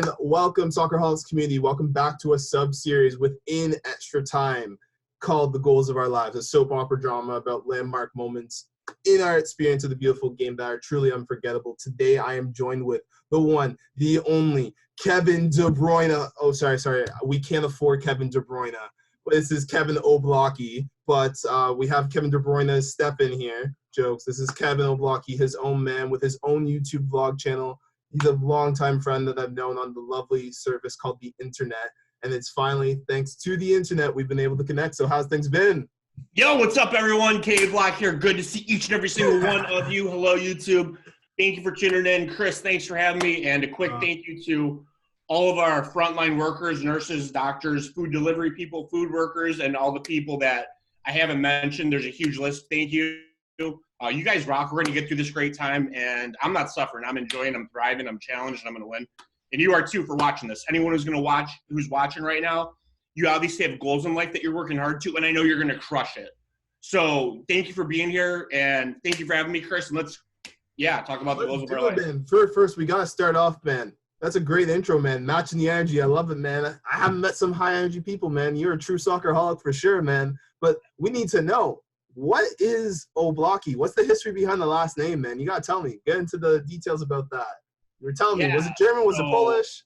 and welcome, Soccerholics Community. Welcome back to a sub-series within Xtra Time called The Goals of Our Lives, a soap opera drama about landmark moments in our experience of the beautiful game that are truly unforgettable. Today, I am joined with the one, the only, Kevin De Bruyne. Oh, sorry. We can't afford Kevin De Bruyne. This is Kevin Oblocki, but we have Kevin De Bruyne's step in here. Jokes. This is Kevin Oblocki, his own man with his own YouTube vlog channel. He's a longtime friend that I've known on the lovely service called the internet. And it's finally, thanks to the internet, we've been able to connect. So how's things been? Yo, what's up, everyone? Kevin Oblocki here. Good to see each and every single one of you. Hello, YouTube. Thank you for tuning in. Chris, thanks for having me. And a quick thank you to all of our frontline workers, nurses, doctors, food delivery people, food workers, and all the people that I haven't mentioned. There's a huge list. Thank you. You guys rock. We're going to get through this great time, and I'm not suffering. I'm enjoying. I'm thriving. I'm challenged, and I'm going to win. And you are, too, for watching this. Anyone who's going to watch, who's watching right now, you obviously have goals in life that you're working hard to, and I know you're going to crush it. So thank you for being here, and thank you for having me, Chris. And let's, talk about the goals of our life. Man. First, we got to start off, man. That's a great intro, man. Matching the energy. I love it, man. I haven't met some high-energy people, man. You're a true soccerholic for sure, man. But we need to know, what is Oblocki? What's the history behind the last name, man? You got to tell me. Get into the details about that. You were telling me, was it German? Was it Polish?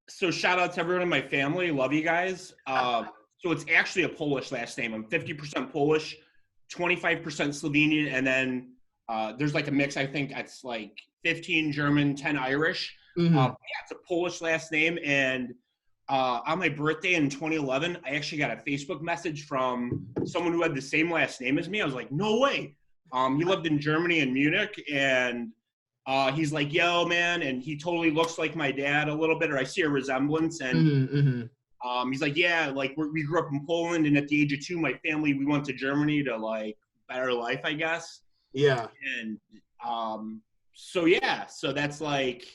So shout out to everyone in my family. Love you guys. So it's actually a Polish last name. I'm 50% Polish, 25% Slovenian, and then there's like a mix. I think it's like 15 German, 10 Irish. It's a Polish last name. And on my birthday in 2011, I actually got a Facebook message from someone who had the same last name as me. I was like, no way. He lived in Germany in Munich, and he's like, yo, man, and he totally looks like my dad a little bit, or I see a resemblance. And he's like, yeah, like we grew up in Poland, and at the age of 2, my family, we went to Germany to like better life, I guess. Yeah. And so that's like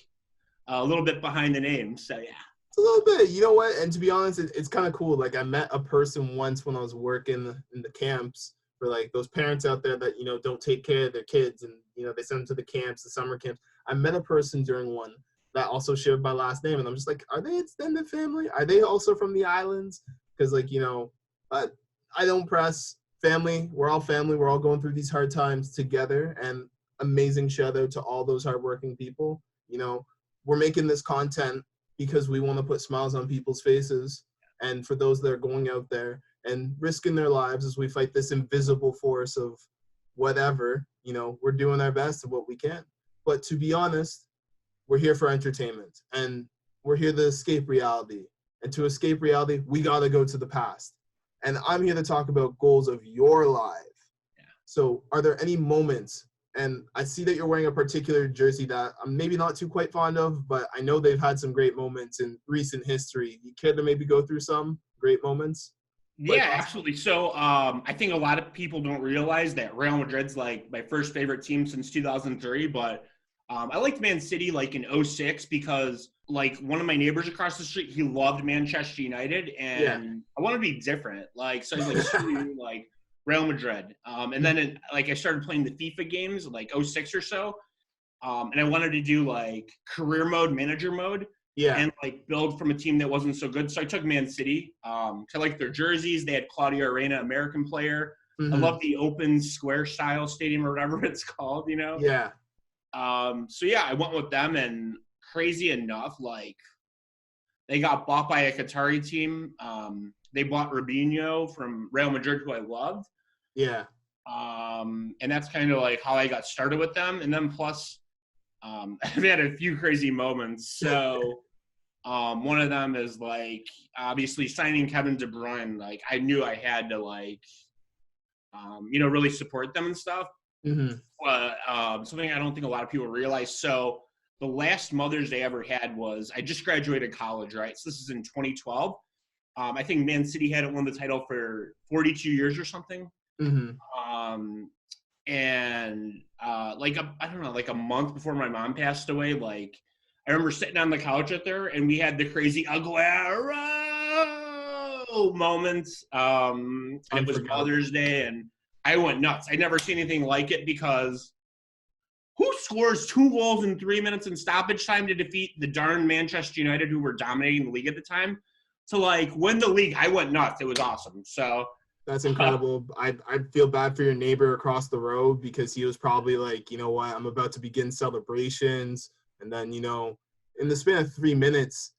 a little bit behind the name. So yeah. A little bit, you know what? And to be honest, it's kind of cool. Like, I met a person once when I was working in the camps for like those parents out there that, don't take care of their kids, and, they send them to the camps, the summer camps. I met a person during one that also shared my last name, and I'm just like, are they extended family? Are they also from the islands? Because, like, I don't press family. We're all family. We're all going through these hard times together, and amazing shout out to all those hardworking people. We're making this content because we want to put smiles on people's faces, and for those that are going out there and risking their lives as we fight this invisible force of whatever, we're doing our best of what we can. But to be honest, we're here for entertainment, and we're here to escape reality. And to escape reality, we got to go to the past. And I'm here to talk about goals of your life. Yeah. So are there any moments, and I see that you're wearing a particular jersey that I'm maybe not too quite fond of, but I know they've had some great moments in recent history. You care to maybe go through some great moments? Yeah, absolutely. So I think a lot of people don't realize that Real Madrid's like my first favorite team since 2003, but I liked Man City like in 06 because like one of my neighbors across the street, he loved Manchester United, and I want to be different. Like, so I was like, screw you, like Real Madrid. And then I started playing the FIFA games like 06 or so. And I wanted to do like career mode, manager mode. Yeah. And like build from a team that wasn't so good. So I took Man City. I liked their jerseys. They had Claudio Arena, American player. I love the open square style stadium or whatever it's called, Yeah. I went with them, and crazy enough, like they got bought by a Qatari team. They bought Robinho from Real Madrid, who I loved. Yeah. And that's kind of like how I got started with them. And then plus, I've had a few crazy moments. So one of them is like obviously signing Kevin De Bruyne. Like I knew I had to like, really support them and stuff. But something I don't think a lot of people realize. So the last Mother's Day I ever had was I just graduated college, right? So this is in 2012. I think Man City hadn't won the title for 42 years or something. Like a month before my mom passed away, like I remember sitting on the couch out there, and we had the crazy Aguero moment. And it was Mother's Day, and I went nuts. I never seen anything like it because who scores 2 goals in 3 minutes in stoppage time to defeat the darn Manchester United, who were dominating the league at the time, to like win the league. I went nuts. It was awesome. So That's incredible. I'd feel bad for your neighbor across the road because he was probably like, you know what, I'm about to begin celebrations. And then, you know, in the span of 3 minutes,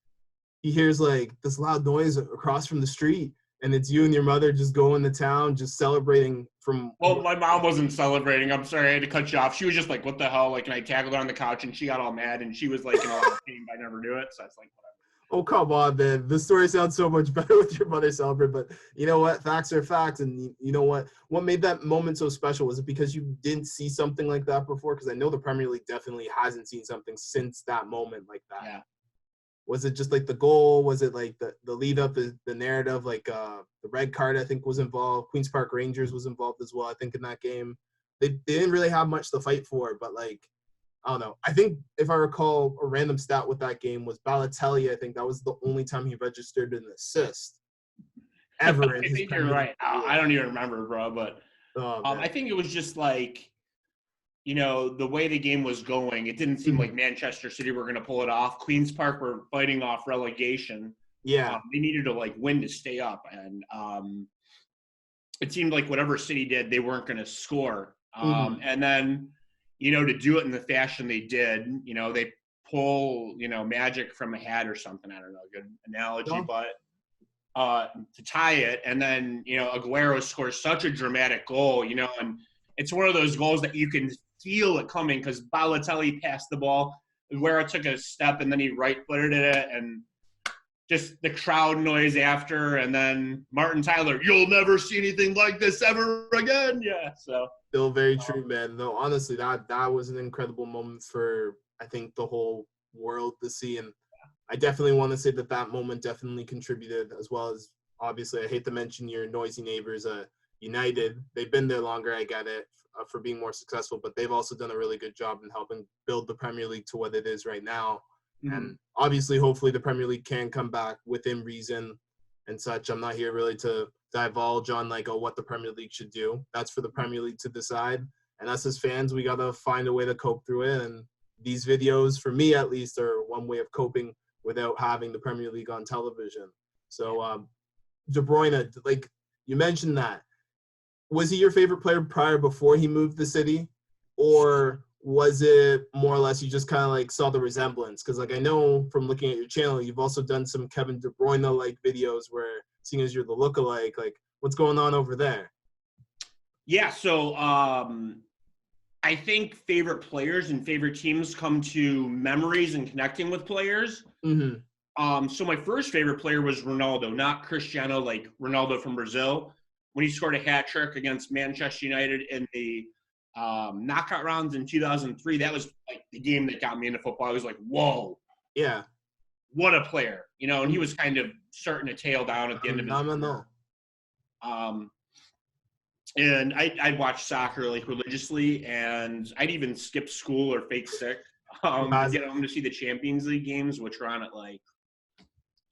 he hears like this loud noise across from the street. And it's you and your mother just going to town, just celebrating from. Well, my mom wasn't celebrating. I'm sorry, I had to cut you off. She was just like, what the hell? Like, and I tackled her on the couch, and she got all mad, and she was like, in a lot of pain, but I never do it. So I was like, whatever. Oh, come on, man. The story sounds so much better with your mother celebrating. But you know what? Facts are facts. And you know what? What made that moment so special? Was it because you didn't see something like that before? Because I know the Premier League definitely hasn't seen something since that moment like that. Yeah. Was it just like the goal? Was it like the lead up, the narrative? Like the red card, I think, was involved. Queen's Park Rangers was involved as well, I think, in that game. They didn't really have much to fight for, but like, I don't know. I think if I recall a random stat with that game was Balotelli. I think that was the only time he registered an assist ever in I his think Premier you're League right. career. I don't even remember, bro. But I think it was just like, you know, the way the game was going, it didn't seem like Manchester City were going to pull it off. Queen's Park were fighting off relegation. Yeah. They needed to like win to stay up, and it seemed like whatever City did, they weren't going to score. And then, you know, to do it in the fashion they did, you know, they pull, you know, magic from a hat or something. I don't know, good analogy, but to tie it, and then, you know, Aguero scores such a dramatic goal, you know, and it's one of those goals that you can feel it coming because Balotelli passed the ball. Aguero took a step and then he right-footed it, and just the crowd noise after, and then Martin Tyler, you'll never see anything like this ever again. Yeah, so. Still very true, man. No, honestly, that was an incredible moment for, I think, the whole world to see. And I definitely want to say that moment definitely contributed, as well as, obviously, I hate to mention your noisy neighbors, United. They've been there longer, I get it, for being more successful, but they've also done a really good job in helping build the Premier League to what it is right now. And obviously, hopefully, the Premier League can come back within reason and such. I'm not here really to divulge on like, oh, what the Premier League should do. That's for the Premier League to decide. And us as fans, we got to find a way to cope through it. And these videos, for me at least, are one way of coping without having the Premier League on television. So De Bruyne, like you mentioned that. Was he your favorite player prior before he moved the city? Or was it more or less you just kind of like saw the resemblance? Because like I know from looking at your channel, you've also done some Kevin De Bruyne like videos where, seeing as you're the lookalike, like what's going on over there? Yeah, so I think favorite players and favorite teams come to memories and connecting with players. So my first favorite player was Ronaldo, not Cristiano, like Ronaldo from Brazil. When he scored a hat trick against Manchester United in the knockout rounds in 2003, that was like the game that got me into football. I was like, whoa. Yeah. What a player. You know, and he was kind of starting to tail down at the end of his career. And I'd watch soccer like religiously, and I'd even skip school or fake sick to get home to see the Champions League games, which were on at like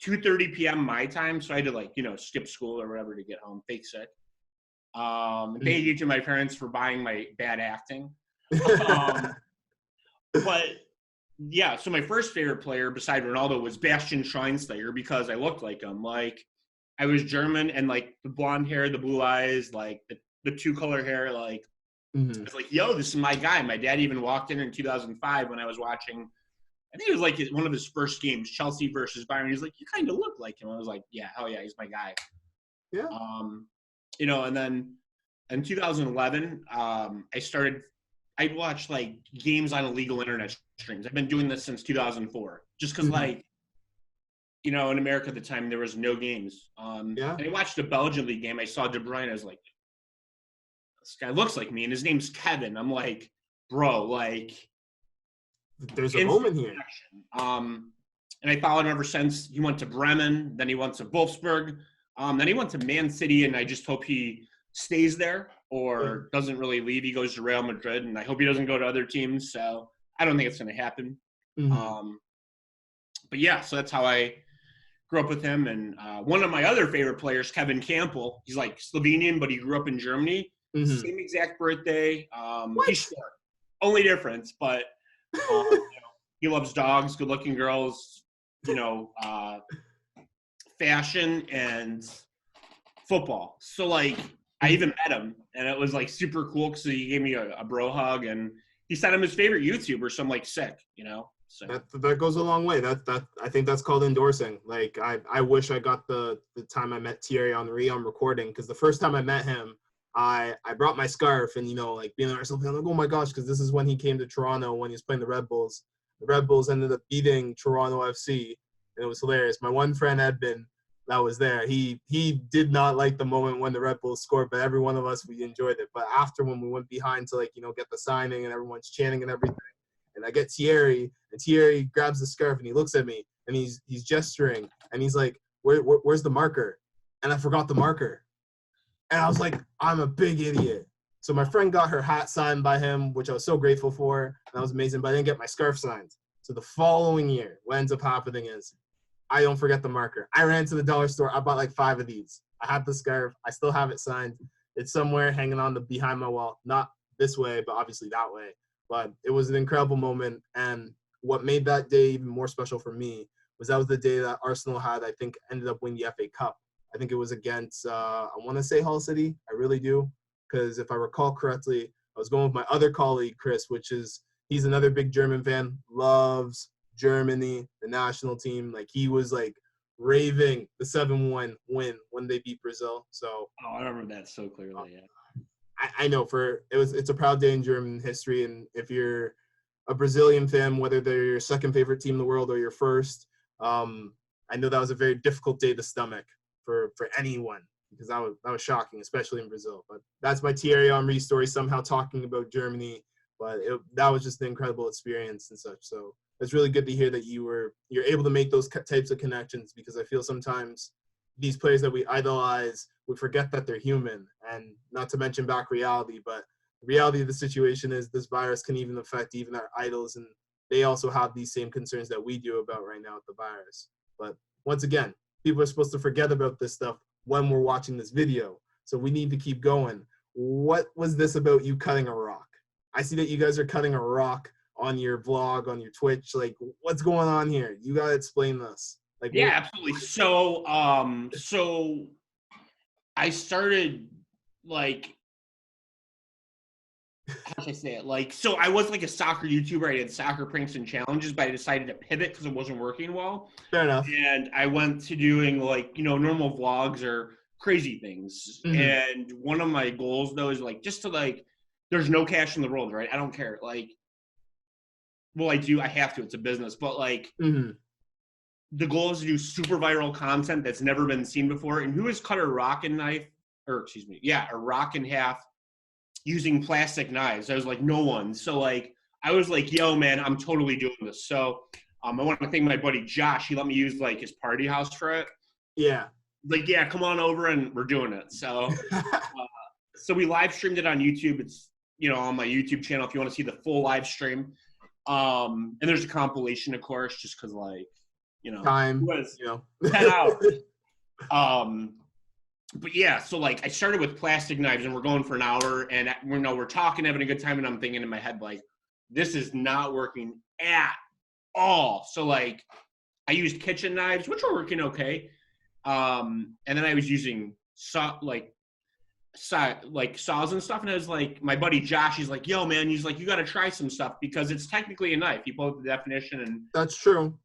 2:30 p.m. my time. So I had to like, you know, skip school or whatever to get home, fake sick. Thank you to my parents for buying my bad acting. But yeah, so my first favorite player beside Ronaldo was Bastian Schweinsteiger because I looked like him. Like I was German and like the blonde hair, the blue eyes, like the two-color hair, like I was like, yo, this is my guy. My dad even walked in 2005 when I was watching, I think it was like one of his first games, Chelsea versus Bayern. He's like, you kind of look like him. I was like, yeah, hell yeah, he's my guy. Yeah. You know, and then in 2011, I'd watch like games on illegal internet streams. I've been doing this since 2004, just because like, you know, in America at the time, there was no games. And I watched a Belgian league game. I saw De Bruyne. I was like, this guy looks like me, and his name's Kevin. I'm like, bro, like, there's a moment here. And I followed him ever since. He went to Bremen, then he went to Wolfsburg, then he went to Man City, and I just hope he stays there or doesn't really leave. He goes to Real Madrid, and I hope he doesn't go to other teams. So I don't think it's going to happen. But yeah, so that's how I grew up with him. And one of my other favorite players, Kevin Campbell, he's like Slovenian, but he grew up in Germany. Same exact birthday. He scored. only difference. But he loves dogs, good-looking girls, fashion, and football. So like I even met him, and it was like super cool because he gave me a bro hug, and he said I'm his favorite YouTuber. So I'm like sick, So that goes a long way. That I think that's called endorsing. Like I wish I got the time I met Thierry Henry on recording, because the first time I met him, I brought my scarf, and like being an Arsenal fan, I'm like, oh my gosh, because this is when he came to Toronto when he was playing the Red Bulls. The Red Bulls ended up beating Toronto FC, and it was hilarious. My one friend Edmund that was there, he did not like the moment when the Red Bulls scored, but every one of us, we enjoyed it. But after, when we went behind to get the signing and everyone's chanting and everything, and I get Thierry, and Thierry grabs the scarf and he looks at me and he's gesturing and he's like, where's the marker? And I forgot the marker. And I was like, I'm a big idiot. So my friend got her hat signed by him, which I was so grateful for. And that was amazing, but I didn't get my scarf signed. So the following year, what ends up happening is I don't forget the marker. I ran to the dollar store. I bought like 5 of these. I have the scarf. I still have it signed. It's somewhere hanging on behind my wall. Not this way, but obviously that way. But it was an incredible moment. And what made that day even more special for me was that was the day that Arsenal had, I think, ended up winning the FA Cup. I think it was against, I want to say Hull City. I really do. Because if I recall correctly, I was going with my other colleague, Chris, he's another big German fan, loves Germany, the national team. Like, he was like raving the 7-1 win when they beat Brazil. So I remember that so clearly. Yeah, I know it's a proud day in German history. And if you're a Brazilian fan, whether they're your second favorite team in the world or your first, I know that was a very difficult day to stomach for anyone, because that was shocking, especially in Brazil. But that's my Thierry Henry story, somehow talking about Germany. But that was just an incredible experience and such. So it's really good to hear that you're able to make those types of connections, because I feel sometimes these players that we idolize, we forget that they're human. And not to mention back reality, but the reality of the situation is this virus can even affect even our idols, and they also have these same concerns that we do about right now with the virus. But once again, people are supposed to forget about this stuff when we're watching this video. So we need to keep going. What was this about you cutting a rock? I see that you guys are cutting a rock on your vlog, on your Twitch. Like, what's going on here? You got to explain this. Like, yeah, absolutely. So I started, like, how should I say it? Like, so I was like a soccer YouTuber. I did soccer pranks and challenges, but I decided to pivot because it wasn't working well. Fair enough. And I went to doing like, normal vlogs or crazy things. Mm-hmm. And one of my goals though is like, just to like, there's no cash in the world, right? I don't care. Like, well, I do. I have to. It's a business. But like, Mm-hmm. the goal is to do super viral content that's never been seen before. And who has cut a rock in half using plastic knives? I was like, no one. So like, I was like, yo, man, I'm totally doing this. So I want to thank my buddy Josh. He let me use like his party house for it. Yeah. Like, yeah, come on over and we're doing it. So, so we live streamed it on YouTube. It's, on my YouTube channel if you want to see the full live stream. And there's a compilation, of course, just because like, time, it was 10 hours. But yeah, so like I started with plastic knives and we're going for an hour and we're talking, having a good time, and I'm thinking in my head like, this is not working at all. So like I used kitchen knives, which were working okay. And then I was using saws and stuff, and I was like, my buddy Josh, he's like, yo man, he's like, you got to try some stuff because it's technically a knife. He pulled up the definition, and that's true.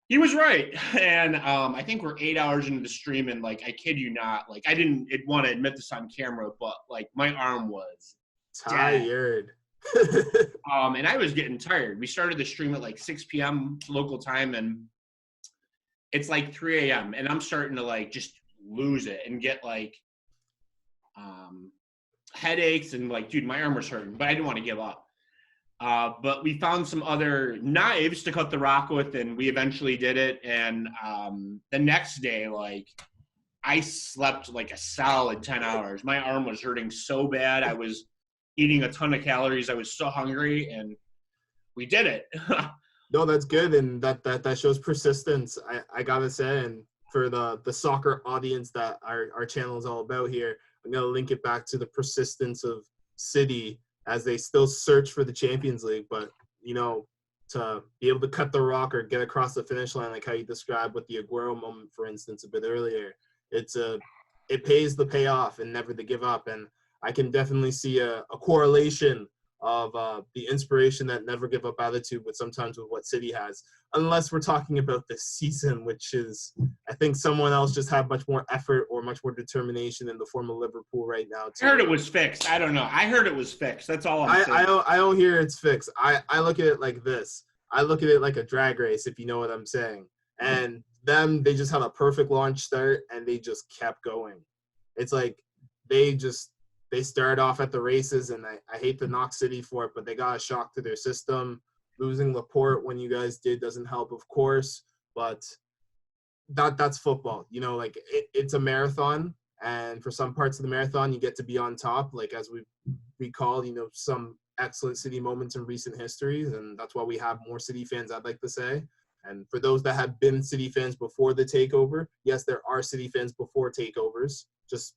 He was right. And I think we're 8 hours into the stream, and like I kid you not, like I didn't want to admit this on camera, but like my arm was tired. And I was getting tired. We started the stream at like 6 p.m. local time, and it's like 3 a.m. and I'm starting to like just lose it and get like headaches, and like, dude, my arm was hurting, but I didn't want to give up. But we found some other knives to cut the rock with, and we eventually did it. And the next day, like, I slept like a solid 10 hours. My arm was hurting so bad. I was eating a ton of calories. I was so hungry, and we did it. No, that's good, and that shows persistence. I gotta say, and for the soccer audience that our channel is all about here, I'm gonna link it back to the persistence of City as they still search for the Champions League. But, you know, to be able to cut the rock or get across the finish line, like how you described with the Aguero moment, for instance, a bit earlier, it pays the payoff and never to give up. And I can definitely see a correlation of the inspiration, that never give up attitude, with sometimes with what City has, unless we're talking about this season, which is, I think someone else just had much more effort or much more determination in the form of Liverpool right now. I heard it was fixed. I don't know. I heard it was fixed. That's all I'm saying. I don't hear it's fixed. I look at it like this. I look at it like a drag race, if you know what I'm saying. And them, they just had a perfect launch start, and they just kept going. It's like they started off at the races, and I hate to knock City for it, but they got a shock to their system. Losing Laporte when you guys did doesn't help, of course, but that's football. You know, like it's a marathon, and for some parts of the marathon, you get to be on top, like as we recall, you know, some excellent City moments in recent histories, and that's why we have more City fans, I'd like to say. And for those that have been City fans before the takeover, yes, there are City fans before takeovers. Just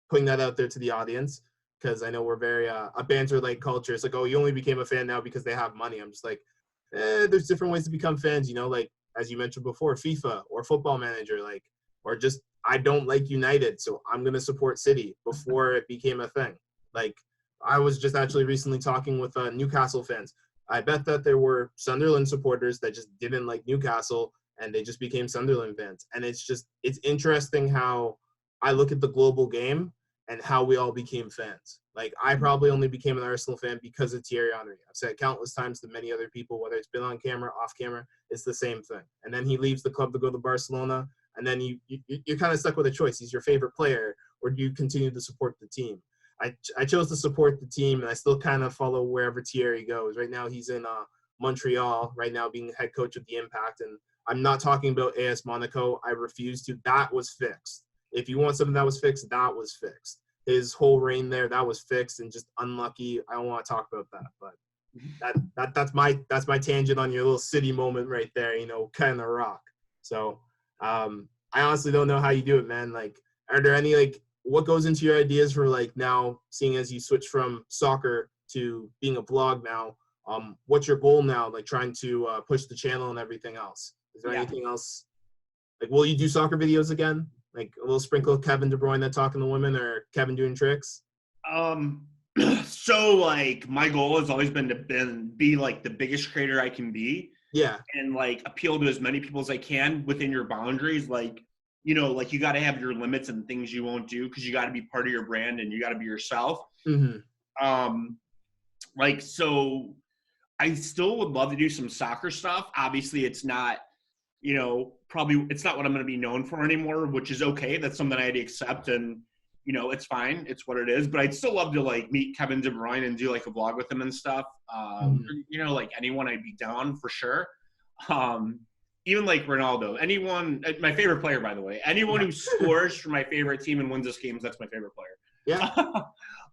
putting that out there to the audience, because I know we're very a banter-like culture. It's like, oh, you only became a fan now because they have money. I'm just like, there's different ways to become fans, you know, like as you mentioned before, FIFA or Football Manager, like, or just I don't like United, so I'm gonna support City before it became a thing. Like I was just actually recently talking with Newcastle fans. I bet that there were Sunderland supporters that just didn't like Newcastle, and they just became Sunderland fans. And it's interesting how I look at the global game and how we all became fans. Like, I probably only became an Arsenal fan because of Thierry Henry. I've said countless times to many other people, whether it's been on camera, off camera, it's the same thing. And then he leaves the club to go to Barcelona, and then you're kind of stuck with a choice. He's your favorite player, or do you continue to support the team? I chose to support the team, and I still kind of follow wherever Thierry goes. Right now, he's in Montreal, right now being head coach of the Impact. And I'm not talking about AS Monaco. I refuse to. That was fixed. If you want something that was fixed, that was fixed. His whole reign there, that was fixed and just unlucky. I don't want to talk about that, but that's my tangent on your little City moment right there, you know, kind of rock. So I honestly don't know how you do it, man. Like, are there any, like, what goes into your ideas for, like, now, seeing as you switch from soccer to being a vlog now, what's your goal now, like trying to push the channel and everything else? Is there anything else? Like, will you do soccer videos again? Like a little sprinkle of Kevin De Bruyne that talking to women, or Kevin doing tricks? So, like, my goal has always been to be like the biggest creator I can be. Yeah. And, like, appeal to as many people as I can within your boundaries. Like, you know, like, you got to have your limits and things you won't do, because you got to be part of your brand and you got to be yourself. Mm-hmm. Like, so I still would love to do some soccer stuff. Obviously, it's not, you know, probably it's not what I'm going to be known for anymore, which is okay. That's something I had to accept, and, you know, it's fine. It's what it is. But I'd still love to, like, meet Kevin De Bruyne and do, like, a vlog with him and stuff. You know, like, anyone, I'd be down for sure. Even, like, Ronaldo, anyone, my favorite player, by the way, anyone who scores for my favorite team and wins this games, that's my favorite player. Yeah.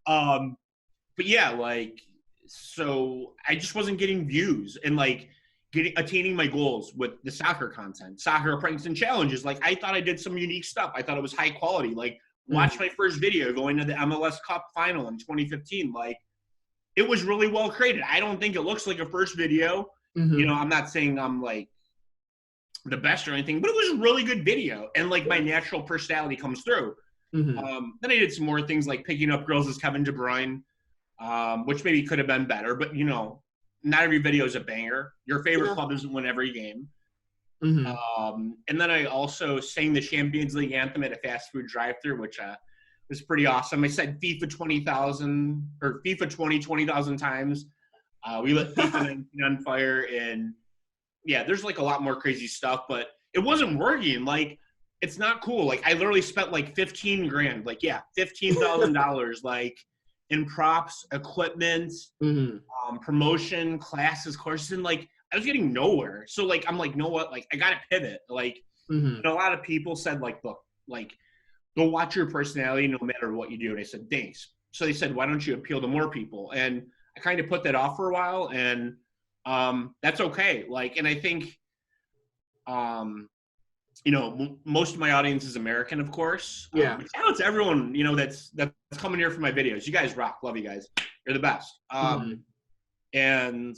But yeah, like, so I just wasn't getting views and, like, attaining my goals with the soccer content, soccer pranks and challenges. Like, I thought I did some unique stuff. I thought it was high quality. Like, watch my first video going to the MLS Cup final in 2015. Like, it was really well created. I don't think it looks like a first video. You know, I'm not saying I'm, like, the best or anything, but it was a really good video. And, like, my natural personality comes through. Then I did some more things like picking up girls as Kevin De Bruyne, which maybe could have been better, but, you know, not every video is a banger. Your favorite club doesn't win every game. And then I also sang the Champions League anthem at a fast food drive-thru, which was pretty awesome. I said FIFA 20,000 or FIFA 20,000 times. We lit FIFA 19 on fire, and yeah, there's, like, a lot more crazy stuff, but it wasn't working. Like, it's not cool. Like, I literally spent, like, 15 grand, like, $15,000, like, in props, equipment, promotion, classes, courses, and, like, I was getting nowhere. So, like, I'm like, you know what? Like, I got to pivot. Like, and a lot of people said, like, look, like, go watch your personality no matter what you do. And I said, thanks. So they said, why don't you appeal to more people? And I kind of put that off for a while, and that's okay. Like, and I think, you know, most of my audience is American, of course. Shout out to everyone, you know, that's coming here for my videos. You guys rock. Love you guys. You're the best. Mhm. And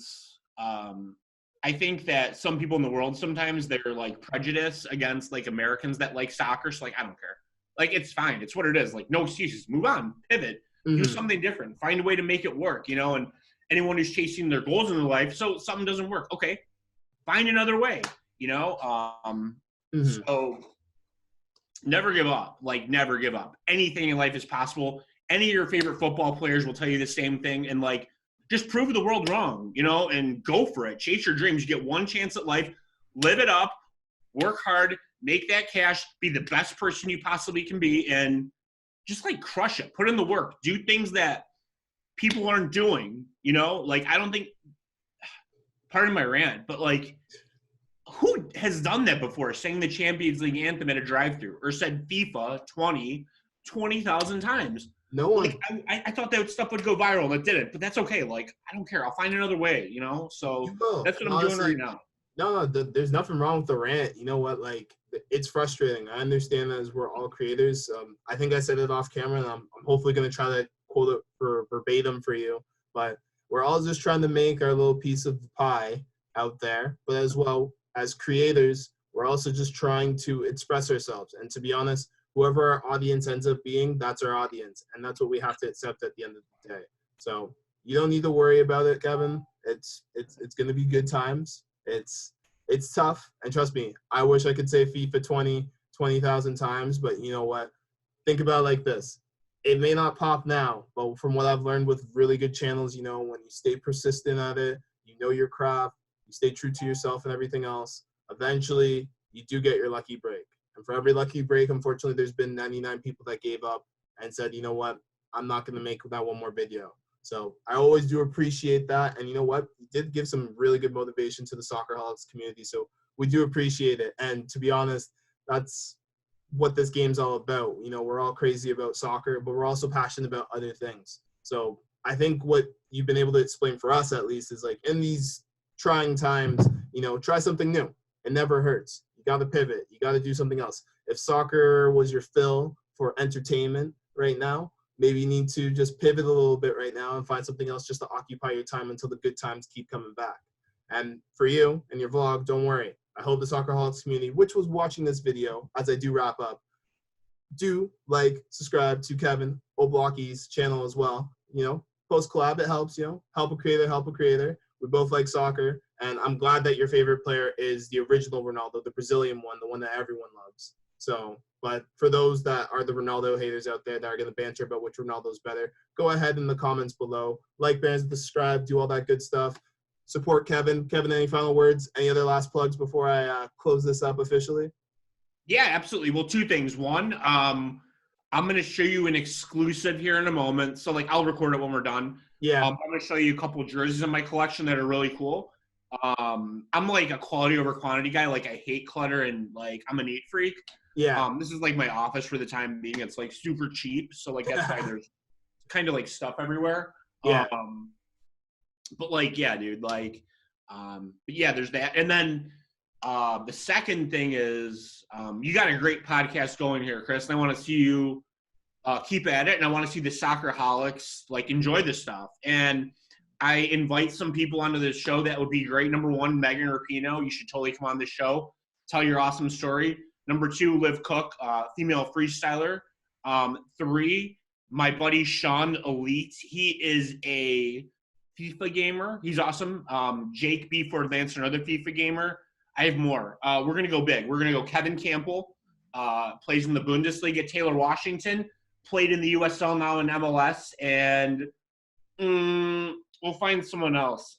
I think that some people in the world sometimes they're like prejudiced against like Americans that like soccer. So like, I don't care. Like, it's fine. It's what it is. Like, no excuses. Move on. Pivot. Do Mhm. something different. Find a way to make it work. And anyone who's chasing their goals in their life, so something doesn't work. Okay, find another way. Mhm. So never give up. Like, never give up. Anything in life is possible. Any of your favorite football players will tell you the same thing. And like, just prove the world wrong, and go for it. Chase your dreams. You get one chance at life. Live it up. Work hard. Make that cash. Be the best person you possibly can be. And just like crush it. Put in the work. Do things that people aren't doing. Like, I don't think, pardon my rant, but like, who has done that before? Sang the Champions League anthem at a drive-thru or said FIFA 20,000 times. No one. Like, I thought that stuff would go viral, and it didn't. But that's okay. Like, I don't care. I'll find another way. So You will. that's what I'm doing Honestly, right now. no, there's nothing wrong with the rant. You know what? Like, it's frustrating. I understand that as we're all creators. I think I said it off camera, and I'm hopefully going to try to quote it for verbatim for you. But we're all just trying to make our little piece of the pie out there. But as well as creators, we're also just trying to express ourselves. And to be honest, whoever our audience ends up being, that's our audience. And that's what we have to accept at the end of the day. So you don't need to worry about it, Kevin. It's going to be good times. It's tough, and trust me, I wish I could say FIFA 20,000 times, but you know what? Think about it like this. It may not pop now, but from what I've learned with really good channels, when you stay persistent at it, you know your craft, you stay true to yourself and everything else, eventually you do get your lucky break. And for every lucky break, unfortunately, there's been 99 people that gave up and said, you know what? I'm not going to make that one more video. So I always do appreciate that. And you know what? You did give some really good motivation to the Soccerholics community. So we do appreciate it. And to be honest, that's what this game's all about. We're all crazy about soccer, but we're also passionate about other things. So I think what you've been able to explain for us, at least, is like in these trying times, try something new. It never hurts. You got to pivot. You got to do something else. If soccer was your fill for entertainment right now, maybe you need to just pivot a little bit right now and find something else just to occupy your time until the good times keep coming back. And for you and your vlog, don't worry. I hope the Soccerholics community, which was watching this video, as I do wrap up, do like, subscribe to Kevin Oblocki's channel as well. Post collab, it helps, help a creator. We both like soccer, and I'm glad that your favorite player is the original Ronaldo, the Brazilian one, the one that everyone loves. So, but for those that are the Ronaldo haters out there that are going to banter about which Ronaldo's better, go ahead in the comments below. Like, banner, subscribe, do all that good stuff. Support Kevin. Kevin, any final words? Any other last plugs before I close this up officially? Yeah, absolutely. Well, two things. One, I'm going to show you an exclusive here in a moment. So, like, I'll record it when we're done. Yeah. I'm going to show you a couple of jerseys in my collection that are really cool. I'm like a quality over quantity guy. Like, I hate clutter, and like, I'm a neat freak. Yeah. This is like my office for the time being. It's like super cheap. So like, that's why there's kind of like stuff everywhere. Yeah. But like, yeah, dude, like, but yeah, there's that. And then the second thing is you got a great podcast going here, Chris, and I want to see you keep at it. And I want to see the Soccerholics like enjoy this stuff. And I invite some people onto this show that would be great. Number one, Megan Rapinoe. You should totally come on the show, tell your awesome story. Number two, Liv Cook, female freestyler. Three, my buddy Sean Elite. He is a FIFA gamer. He's awesome. Jake B. for Advanced, another FIFA gamer. I have more. We're going to go big. We're going to go Kevin Campbell, plays in the Bundesliga. Taylor Washington, played in the USL, now in MLS. And we'll find someone else.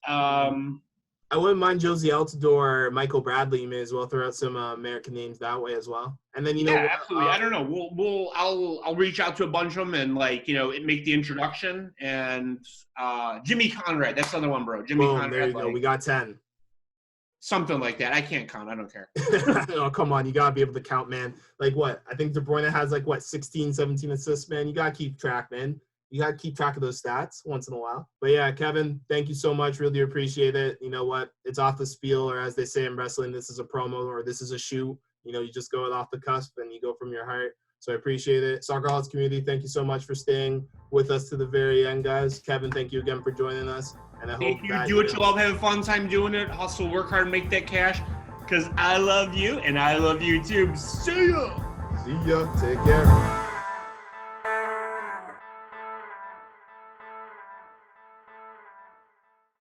I wouldn't mind Josie Altidore, Michael Bradley. You may as well throw out some American names that way as well. And then yeah, absolutely. I don't know. I'll reach out to a bunch of them and like make the introduction. And Jimmy Conrad, that's the other one, bro. Jimmy Conrad. There you go. We got 10. Something like that. I can't count. I don't care. Oh, come on. You got to be able to count, man. Like what? I think De Bruyne has 16, 17 assists, man. You got to keep track, man. You got to keep track of those stats once in a while. But yeah, Kevin, thank you so much. Really appreciate it. You know what? It's off the spiel, or as they say in wrestling, this is a promo or this is a shoe. You just go off the cusp and you go from your heart. So I appreciate it. Soccerholics Community, thank you so much for staying with us to the very end, guys. Kevin, thank you again for joining us. And I hope that do what you love, have a fun time doing it, hustle, work hard, make that cash, because I love you and I love you too. See ya. See ya. Take care.